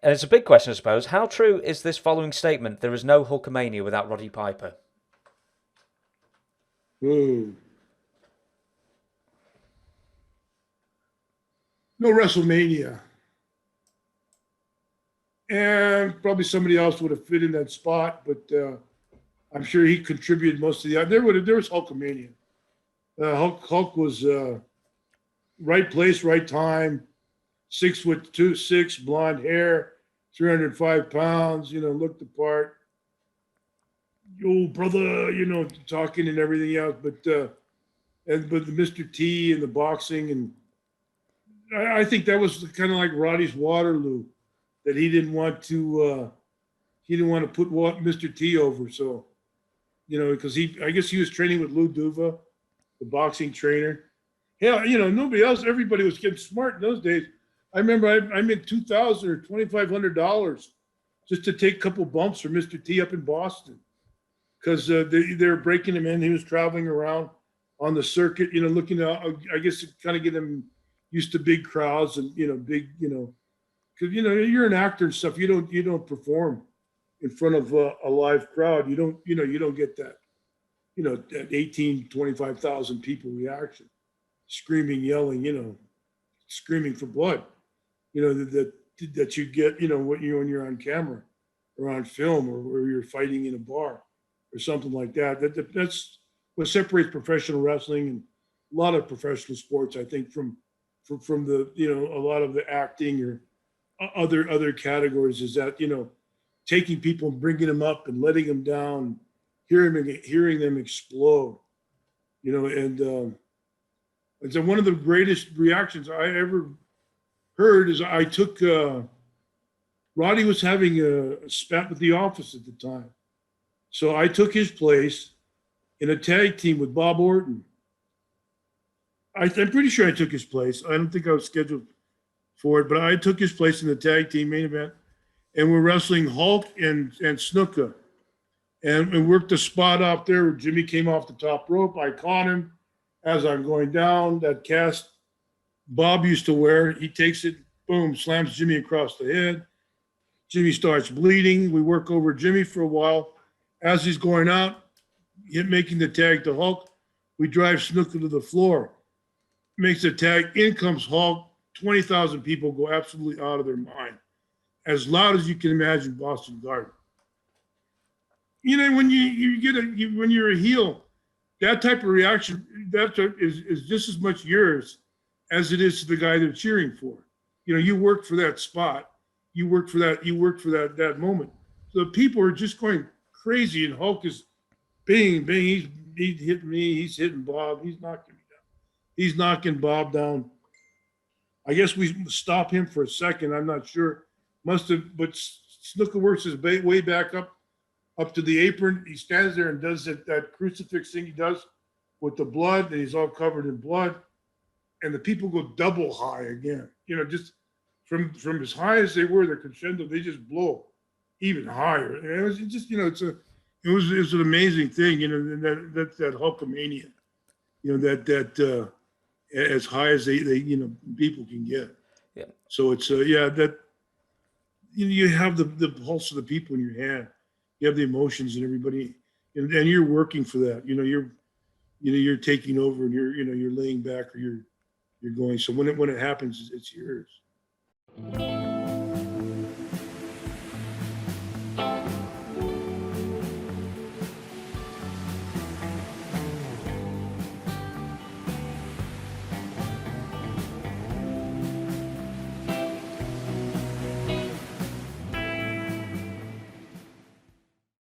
And it's a big question, I suppose. How true is this following statement? There is no Hulkamania without Roddy Piper. Ooh. No WrestleMania. And probably somebody else would have fit in that spot, but I'm sure he contributed most of the. There was Hulkamania. Hulk was right place, right time. 6'2", blonde hair, 305 pounds. Looked the part. Yo, brother, talking and everything else. But the Mr. T and the boxing, and I think that was kind of like Roddy's Waterloo, that he didn't want to put Mr. T over. So, because I guess he was training with Lou Duva, the boxing trainer. Hell, nobody else. Everybody was getting smart in those days. I remember I made $2,000 or $2,500 just to take a couple bumps for Mr. T up in Boston, because they were breaking him in. He was traveling around on the circuit, looking out. I guess to kind of get him used to big crowds and big, because you're an actor and stuff. You don't perform in front of a live crowd. You don't get that, that 18, 25,000 people reaction, screaming, yelling, screaming for blood, that you get, when you're on camera or on film or you're fighting in a bar or something like that. That's what separates professional wrestling and a lot of professional sports, I think, from the, a lot of the acting or other categories, is that, taking people and bringing them up and letting them down, hearing them explode, and so one of the greatest reactions I ever heard is I took, Roddy was having a spat with the Office at the time. So I took his place in a tag team with Bob Orton. I'm pretty sure I took his place. I don't think I was scheduled for it, but I took his place in the tag team main event. And we're wrestling Hulk and Snuka. And we worked a spot out there where Jimmy came off the top rope. I caught him as I'm going down. That cast Bob used to wear, he takes it, boom, slams Jimmy across the head. Jimmy starts bleeding. We work over Jimmy for a while. As he's going out, making the tag to Hulk, we drive Snuka to the floor. Makes the tag, in comes Hulk. 20,000 people go absolutely out of their mind. As loud as you can imagine, Boston Garden. When when you're a heel, that type of reaction is just as much yours as it is to the guy they're cheering for. You work for that spot, you work for that moment. So people are just going crazy, and Hulk is bing, he's hitting me, he's hitting Bob, he's knocking me down, he's knocking Bob down. I guess we stop him for a second. I'm not sure. Must have, but Snuka works his way back up to the apron. He stands there and does that crucifix thing he does with the blood, and he's all covered in blood. And the people go double high again. Just from as high as they were, their crescendo, they just blow even higher. And it was just, it was an amazing thing. That Hulkamania. That as high as they people can get. Yeah. So it's that. You have the pulse of the people in your hand. You have the emotions and everybody, and you're working for that. You're taking over, and you're laying back, or you're going. So when it happens, it's yours.